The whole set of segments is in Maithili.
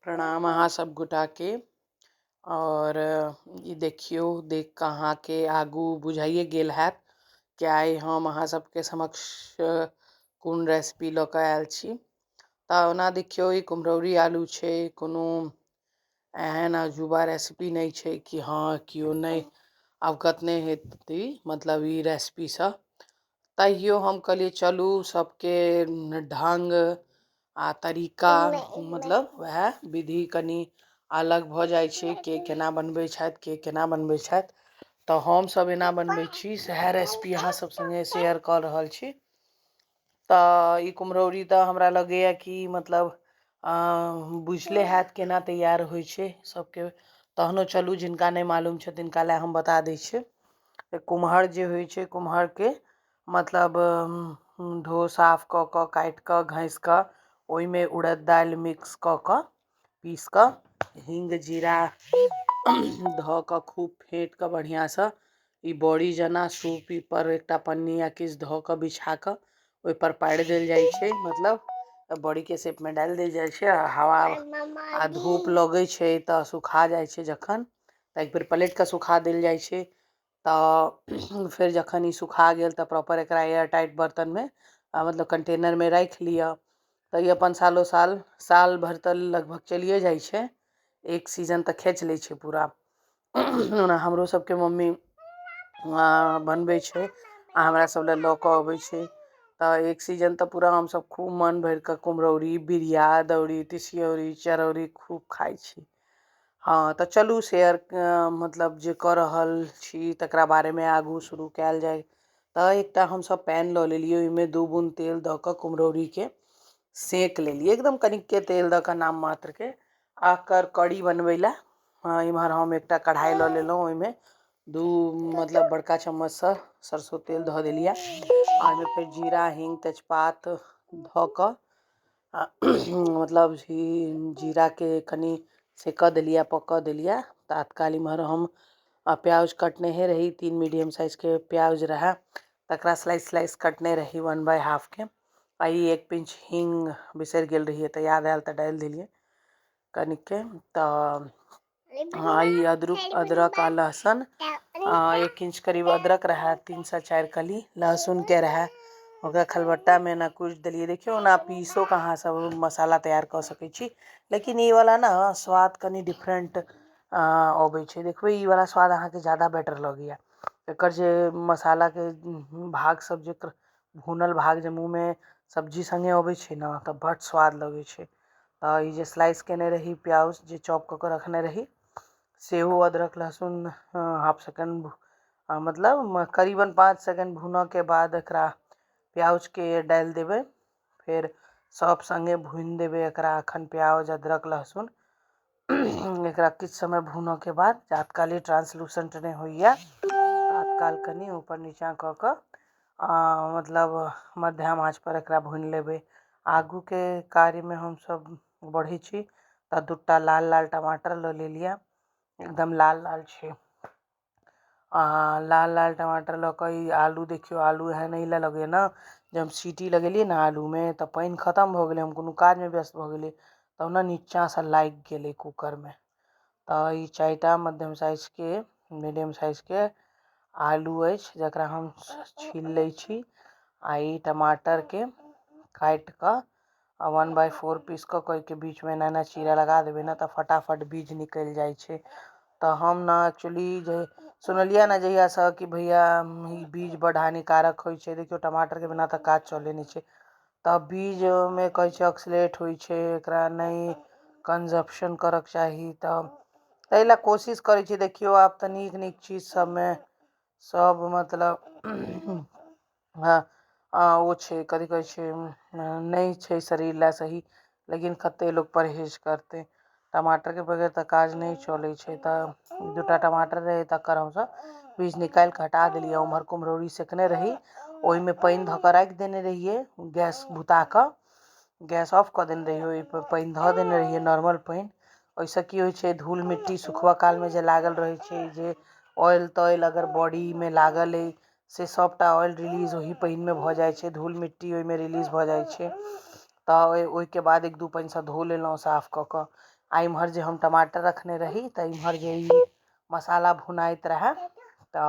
प्रणाम अहाँ सब गोटा के। और ई देखियो देख कऽ अहाँके आगू बुझाइए गेल हैत कि आइ हम अहाँ सबके समक्ष कोन रेसिपी लऽ कऽ आयल छी। तऽ ओना देखियो ई कुम्हरौरी आलू छै, कोनो एहन अजूबा रेसिपी नहीं छै कि हाँ केओ नहीं अवगत नहीं हेतै मतलब ई रेसिपीसँ। तैयो हम कहलिए चलू सबके ढंग आ तरीका मतलब वएह विधि कनि अलग भऽ जाइ छै, के केना बनबै छथि के केना बनबै छथि। तऽ हम सब एना बनबै छी, सएह रेसिपी अहाँ सब संगे शेयर कऽ रहल छी। तऽ ई कुम्हरौरी तऽ हमरा लगैए कि मतलब बुझले हैत केना तैयार होइ छै सबके। तहनो चलू जिनका नहीं मालूम छै तिनका लए हम बता दै छियै। कुम्हर जे होइ छै, कुम्हरके मतलब धो साफ कऽ कऽ काटि कऽ घसि कऽ ओहिमे उड़द दालि मिक्स कऽ कऽ पीस कऽ हींग जीरा धऽ कऽ खूब फेँट कऽ बढ़िआँसँ ई बड़ी जेना सूप पर एकटा पन्नी या किछु धऽ कऽ बिछा कऽ ओहिपर पारि देल जाइ छै, मतलब बड़ीके शेपमे डालि देल जाइ छै। हवा आ धूप लगै छै तऽ सुखा जाइ छै जखन, तऽ एक बेर पलटि कऽ सुखा देल जाइ छै। तऽ फेर जखन ई सुखा गेल तऽ प्रॉपर एकरा एयर टाइट बर्तनमे मतलब कंटेनरमे राखि लिअ। तऽ ई अपन साल भरि तऽ लगभग चलिए जाइ छै, एक सीजन तऽ खींच लै छै पूरा। ओना हमरो सबके मम्मी बनबै छै आ हमरा सब लए लऽ कऽ अबै छै। तऽ एक सीजन तऽ पूरा हमसब खूब मन भरि कऽ कुम्हरौरी बिरिया दौरी तिसियौरी चरौरी खूब खाइ छी। हाँ तऽ चलू शेयर मतलब जे कऽ रहल छी तकरा बारेमे आगू शुरू कयल जाय। तऽ एकटा हमसब पैन लऽ लेलियै, ओहिमे 2 बूंद तेल दऽ कऽ कुम्हरौरीके सेक लेलियै, एकदम कनिके तेल दऽ कऽ नाम मात्रके। आकर कड़ी बनबै लए इम्हर हम एकटा कढ़ाइ लऽ लेलहुँ, ओहिमे 2 मतलब बड़का चम्मचसँ सरसो तेल धऽ देलियै। ओहिमे फेर जीरा हिंग तेजपात धऽ कऽ मतलब जीराके कनि सेकऽ देलियै पकऽ देलियै। तात्काल इम्हर हम प्याज कटनेहे रही, 3 मीडियम साइजके प्याज रहै तकरा स्लाइस कटने रही 1/2 के। आ ई 1 पिंच हींग बिसरि गेल रहियै तऽ याद आयल तऽ डालि देलियै कनिके। तऽ ई अदरक आ लहसुन 1 इंच करीब अदरक रहै, 3 से 4 कली लहसुनके रहै, ओकरा खलबट्टामे एना कुटि देलियै। देखियौ ओना पीसो कऽ अहाँ सब मसाला तैयार कऽ सकै छी, लेकिन ई वाला ने स्वाद कनि डिफरेंट अबै छै। देखबै ई वाला स्वाद अहाँके ज़्यादा बेटर लगैए। एकर जे मसालाके भाग सब जे भुनल भाग जे मुँहमे सब्जी संगे अबै छै ने तऽ बड्ड स्वाद लगै छै। तऽ ई जे स्लाइस केने रही प्याज जे चॉप कऽ कऽ रखने रही सेहो अदरक लहसुन हाफ सेकेंड मतलब करीबन 5 सेकेंड भुनऽके बाद एकरा प्याजके डालि देबै। फेर सब संगे भूनि देबै एकरा, एखन प्याज अदरक लहसुन एकरा किछु समय भूनऽके बाद जातकाली ट्रांसलूसेंट नहि होइए तात्काल कनि ऊपर नीचाँ कऽ कऽ मतलब मध्यम आँच पर एकरा भूनि लेबै। आगूके कार्यमे हमसब बढ़ै छी तऽ 2टा लाल लाल टमाटर लऽ लेलियै, एकदम लाल लाल छै। लाल लाल टमाटर लऽ कऽ ई आलू देखियौ, आलू एहन एहि लए लगैए ने जब हम सीटी लगेलियै ने आलूमे तऽ पानि खतम भऽ गेलै, हम कोनो काजमे व्यस्त भऽ गेलियै तब ने नीचाँसँ लागि गेलै कूकरमे। तऽ ई 4टा मध्यम साइजके मीडियम साइजके आलू अछि जकरा हम छील लै छी। आ ई टमाटरके काटि कऽ 1/4 पीस कऽ के ओहिके बीचमे एना एना चीरा लगा देबै ने तऽ फटाफट बीज निकलि जाइ छै। तऽ हम ने एक्चुअली जे सुनलियै ने जहियासँ कि भैया ई बीज बड्ड हानिकारक होइ छै, देखियौ टमाटरके बिना तऽ काज चलै नहि छै। तऽ बीजमे कहै छै ऑक्सलेट होइ छै, एकरा नहि कंजप्शन करऽके चाही। तऽ ताहि लए कोशिश करै छी, देखियौ आब तऽ नीक नीक चीज सबमे सब मतलब ओ छै कथी कहै छै नहि छै शरीर लए सही, लेकिन कते लोग परहेज करतै। टमाटरके बगैर तऽ काज नहि चलै छै। तऽ 2टा टमाटर रहै तकर हमसब बीज निकालि कऽ हटा देलियै। उम्हर कुम्हरौरी सेकने रही, ओहिमे पानि धऽ कऽ राखि देने रहियै, गैस बुता कऽ गैस ऑफ कऽ देने रहियै, ओहिपर पानि धऽ देने रहियै नॉर्मल पानि। ओहिसँ की होइ छै धूल मिट्टी सुखबऽ कालमे जे लागल रहै छै, जे ऑयल तॉयल अगर बॉडीमे लागल अइ से सबटा ऑयल रिलीज ओही पानिमे भऽ जाइ छै, धूल मिट्टी ओहिमे रिलीज भऽ जाइ छै। तऽ ओहिके बाद 1-2 पानिसँ धो लेलहुँ साफ कऽ कऽ। आ इम्हर जे हम टमाटर रखने रही तो इम्हर जे ई मसाला भुनाइत रहे तो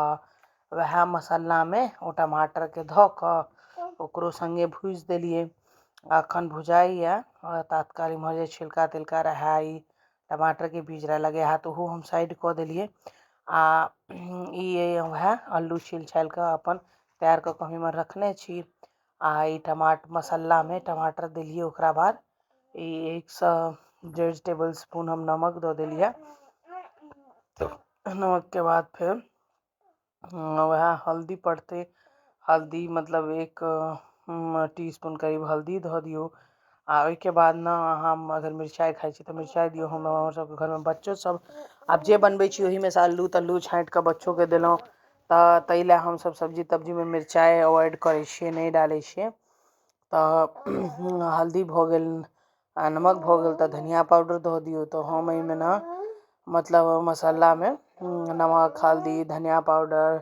वह मसाला में ओ टमाटर के धो कऽ ओकरो संगे भूज देलिए। अखन भुजाइए तात्काल इम्हर जे छिलका तिलका रहे ई टमाटर के बीज रहे लगे हाथ ओहो हम साइड कऽ देलिए। आ ई वह आलू छील छाल कऽ अपन तैयार कऽ हम इम्हर रखने छी। आ ई मसाला में टमाटर देलिए ओकरा बाद ई 1 टेबल स्पून हम नमक दऽ देलिए। नमक के बाद फिर वह हल्दी पड़ते हल्दी मतलब 1 टीस्पून करीब हल्दी धऽ दियौ। आ ओहिके बाद न हम अगर मिरचाइ खाइ छी तऽ मिरचाइ दियौ। हमर सबके घरमे बच्चो सब आब जे बनबै छी ओहिमे से अल्लू तल्लू छाँटि कऽ बच्चोके देलहुँ तऽ ताहि लए हमसब सब्जी तब्जीमे मिरचाइ अवॉइड करै छियै नहि डालै छियै। तऽ हल्दी भऽ गेल आ नमक भऽ गेल तऽ धनिया पाउडर दऽ दियौ। तऽ हम एहिमे ने मतलब मसालामे नमक हल्दी धनिया पाउडर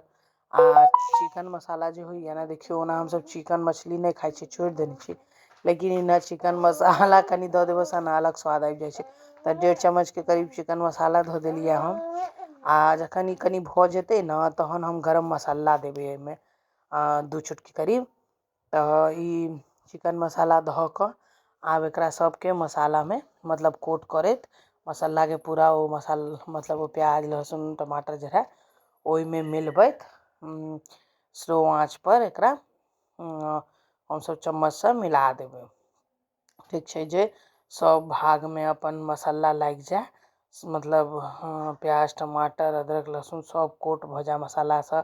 आ चिकन मसाला जे होइए ने देखियौ ओना हमसब चिकन मछली नहि खाइ छी छोड़ि देने छी लेकिन ई ने चिकन मसाला कनि दऽ देबऽ से ने अलग स्वाद आबि जाइ छै। तऽ 1.5 चम्मच के करीब चिकन मसाला धऽ देलिए हम। आ जखन ई कनि भऽ जेतै ने तहन हम गरम मसाला देबै एहिमे 2 चुटकी करीब। तऽ ई चिकन मसाला धऽ कऽ आब एकरा सबके मसालामे मतलब कोट करैत मसालाके पूरा ओ मतलब ओ प्याज लहसुन टमाटर जे रहै ओहिमे मिलबैत स्लो आँच पर एकरा हमसब चम्मचसँ मिला देबै। ठीक छै जे सब भागमे अपन मसाला लागि जाय मतलब प्याज टमाटर अदरक लहसुन सब कोट भऽ जाय मसालासँ।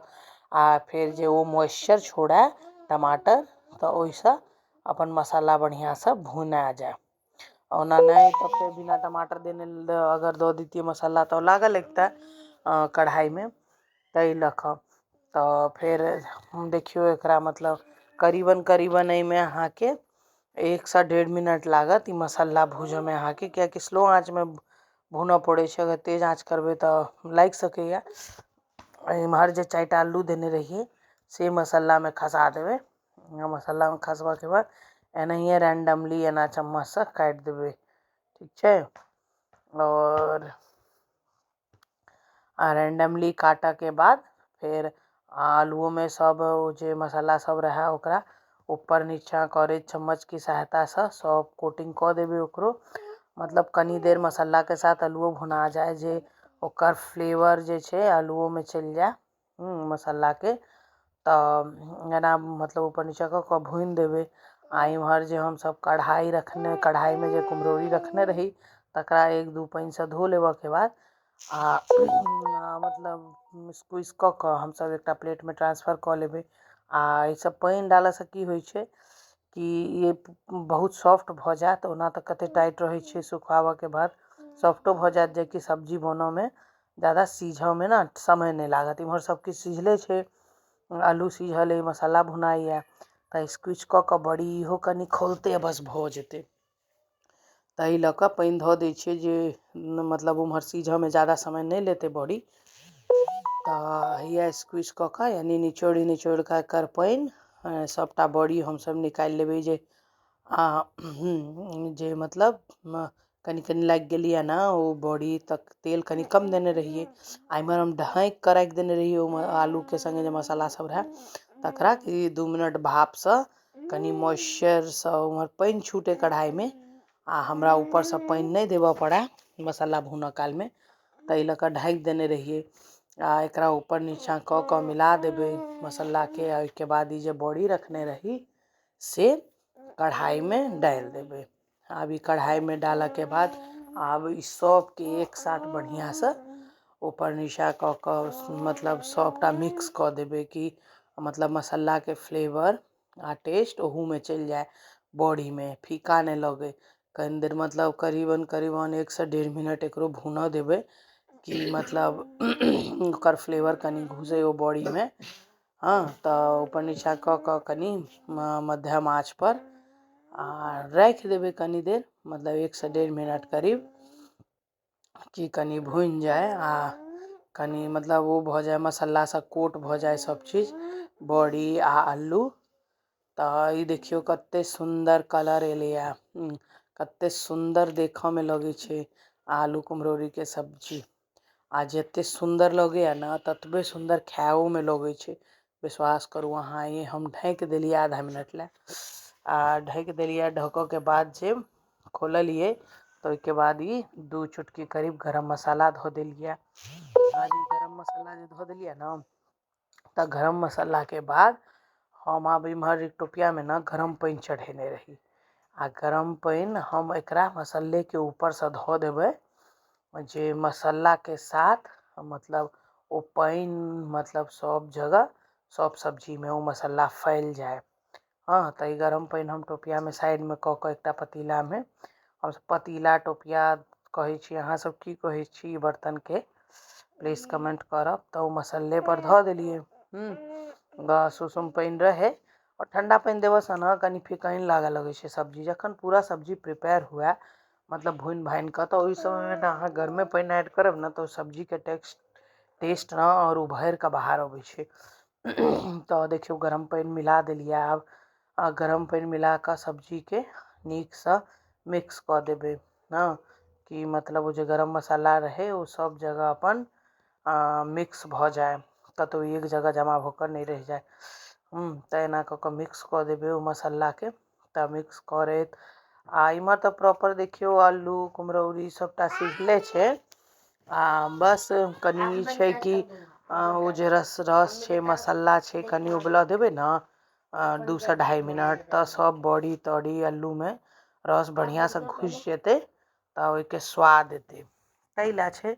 आ फेर जे ओ मॉइस्चर छोड़ै टमाटर तऽ ओहिसँ अपन मसाला बढ़िआँसँ भुना जाय। ओना नहि तऽ फेर बिना टमाटर देने अगर दऽ दैतियै मसाला तऽ लागऽ लगितै कढ़ाइमे। ताहि लऽ कऽ तऽ फेर देखियौ एकरा मतलब करीबन एहिमे अहाँके 1 से 1.5 मिनट लागत ई मसाला भूजऽमे अहाँके कियाकि स्लो आँचमे भूनऽ पड़ै छै। अगर तेज आँच करबै तऽ लागि सकैए। इम्हर जे 4टा आलू देने रहिए से मसालामे खसा देबै। मसालामे खसबऽके बाद एनाहिए रैंडमली एना चम्मचसँ काटि देबै ठीक छै। और रैंडमली काटऽके बाद फेर आलूओमे सब जे मसाला सब रहै ओकरा ऊपर नीचा करैत चम्मच की सहायतासँ सब कोटिंग कऽ देबै ओकरो। मतलब कनी देर मसालाके साथ आलूओ भुना जाय जे ओकर फ्लेवर जे छै आलूओमे चलि जाय मसालाके। तऽ एना मतलब ऊपर नीचा कऽ कऽ भूनि देबै। आ इम्हर जे हमसब कढ़ाइमे जे कुम्हरौरी रखने रही तकरा 1-2 पानिसँ धो लेबऽके बाद आ मतलब स्क्वीज कऽ कऽ हमसब एकटा प्लेटमे ट्रांसफर कऽ लेबै। आ एहिसँ पानि डालऽसँ की होइ छै कि ई बहुत सॉफ्ट भऽ जायत। ओना तऽ कते टाइट रहै छै सुखाबऽके बाद सॉफ्टो भऽ जायत जेकि सब्जी बनऽमे ज़्यादा सीझऽमे ने समय नहि लागत। इम्हर सबकिछु सिझले छै आलू सिझल अइ मसाला भुनाइ यऽ तऽ स्क्वीज कऽ कऽ बड़ी इहो कनि खौलतै बस भऽ जेतै। ताहि लऽ कऽ पानि धऽ दै छियै जे मतलब ओम्हर सिझऽमे ज़्यादा समय नहि लेतै बड़ी। तऽ हैया स्क्वीज कऽ कऽ यानी निचोड़ि कऽ एकर पानि सबटा बड़ी हमसब निकालि लेबै जे मतलब कनि लागि गेल यऽ ने ओ बड़ी तक तेल कनि कम देने रहियै। आ इम्हर हम ढाँकि कऽ राखि देने रहियै ओ आलूके संगे जे मसाला सब रहै तकरा कि 2 मिनट भापसँ कनि मॉइस्चरसँ उम्हर पानि छूटै कढ़ाइमे आ हमरा ऊपरसँ पानि नहि देबऽ पड़ै मसाला भुनऽ कालमे। ताहि लऽ कऽ ढाँकि देने रहियै। आ एकरा ऊपर नीचाँ कऽ कऽ मिला देबै मसालाके। ओहिके बाद ई जे बड़ी रखने रही से कढ़ाइमे डालि देबै। आब ई कढ़ाइमे डालऽके बाद आब ई सबके एक साथ बढ़िआँसँ ऊपर नीचाँ कऽ कऽ मतलब सबटा मिक्स कऽ देबै कि मतलब मसालाके फ्लेवर आ टेस्ट ओहूमे चलि जाय बड़ीमे फीका नहि लगै। कनि देर मतलब करीबन 1 से 1.5 मिनट एकरो भूनऽ देबै कि मतलब ओकर फ्लेवर कनि घुसै ओ बड़ीमे। तऽ ऊपर नीचाँ कऽ कऽ कनि मध्यम आँच पर आ राखि देबै कनि देर मतलब 1 से 1.5 मिनट करीब कि कनि भुनि जाय आ कनि मतलब ओ भऽ जाय मसालासँ कोट भऽ जाय सब चीज बड़ी आ आलू। तऽ ई देखियौ कते सुन्दर कलर एलैए कते सुन्दर देखऽमे लगै छै। आलू कुम्हरौरी के सब्जी। आ जते सुंदर लगैया ना ततबे सुंदर खाओ में लगे छे। विश्वास करू अहाँ। ये हम ढक देलिए आधा मिनट ला आ ढक देलिए। ढको के बाद जे खोललिए तो के बाद ये 2 चुटकी करीब गरम मसाला धो दिलिए। गरम मसाला जे धो दिलिए ना तो गरम मसाला के बाद हम अब इम्हर टोपिया में ना गरम पानी चढ़ेने रही। आ गरम पानी हम एकरा मसाले के ऊपर से धो देवे जे मसाला के साथ मतलब वो पानी मतलब सब जगह सब सब्जी में वो मसाला फैल जाए। हाँ तो गरम पानी हम टोपिया में साइड में क के एकटा पतीला में हम पतीला टोपिया कहे छी अहाँ सब की कहे छी बर्तन के प्लीज कमेंट करब। तो मसाले पर धो दिलिए। सुसुम पानी रहे और ठंडा पानी देव से ना कनी फिकैन लागे लगे छे सब्जी। जखन पूरा सब्जी प्रिपेयर हुआ मतलब भून भाइन कर तो उस समय में ना अहाँ गर्मे पानी ऐड करब ना तो सब्जी के टेस्ट ना और उभर के बाहर आवे छे। तो देखियो गरम पानी मिला दिलिए। अब गरम पानी मिला के सब्जी के नीक से मिक्स कर देबे ना कि मतलब वो जो गरम मसाला रहे वो सब जगह अपन मिक्स भ जाए कतौ एक जगह जमा होकर नहीं रह जाए। तो एना क के मिक्स कर देबे वो मसाला के। तो मिक्स करैत आ इमहर तो प्रॉपर देखियो आलू कुम्हरौरी सबटा सिझले छे। बस कनी छे कि वो जे रस छे मसाला छे कनी उबल देबे ना 2 से 2.5 मिनट तो सब बड़ी तड़ी आलू में रस बढ़िया से घुस जेते तो ओके स्वाद एते। तै ला छे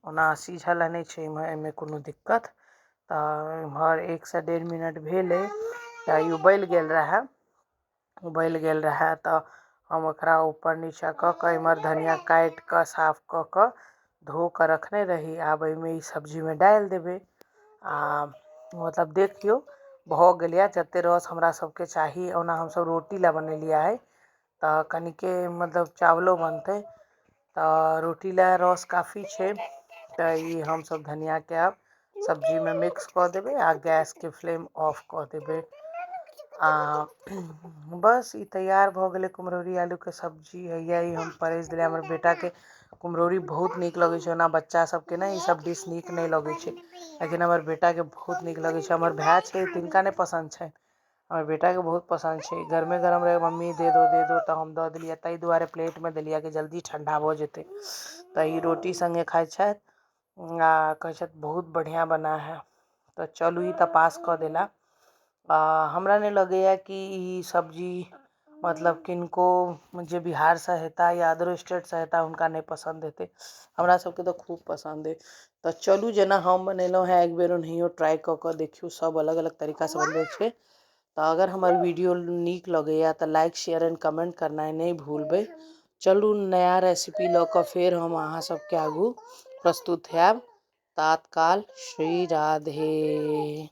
ओना सिझल नहीं छे एमे कोनो दिक्कत। तो इम्हर 1 से 1.5 मिनट भेले तो ई उबल गेल रहे तो हम ओकरा ऊपर नीचा क के इमहर धनिया काट के साफ क के धो के रखने रही। आब एमे ई सब्जी में डाल देबे। मतलब देखियो भ गेलिए जते रस हमरा सबके चाहिए। ओना हम सब रोटी ला बनेलिए है तो कनिके मतलब चावलो बनते तो रोटी ला रस काफी छे। तो ई हम सब धनिया के अब सब्जी में मिक्स कर देबे आ गैस के फ्लेम ऑफ कर देबे। बस ई तैयार भ गेले कुम्हरौरी आलू के सब्जी। हैया ई हम परेस दिले हमर बेटा के कुम्हरौरी बहुत नीक लगे छे। ओना बच्चा सबके ना ई सब डिश नीक नहीं लगे छे लेकिन हमर बेटा के बहुत नीक लगे छे। हमर भाई छे तिनका नहीं पसंद छे हमर बेटा के बहुत पसंद छे। गरमे गरम रहे मम्मी दे दो तो हम दे दिलिए तै दुआरे प्लेट में दिलिए कि जल्दी ठंडा हो जेते। तो ई रोटी संगे खाए छे कहे छे बहुत बढ़िया बना है। तो चलू ई तो पास कर देला। हमरा नहीं लगेया कि ई सब्जी मतलब किनको जे बिहार से हेता या अदर स्टेट से हेता उनका नहीं पसंद हेते। हमरा सबके तो खूब पसंद है। तो चलू जेना हम बनेलो है एक बेर ओनहियो ट्राई क के देखियो। सब अलग अलग तरीका से बनबे छे। तो अगर हमार वीडियो नीक लगेया तो लाइक शेयर एंड कमेंट करना नहीं भूलबे। चलू नया रेसिपी ल के फिर हम अहाँ सबके आगू प्रस्तुत हैब। तात्काल श्री राधे।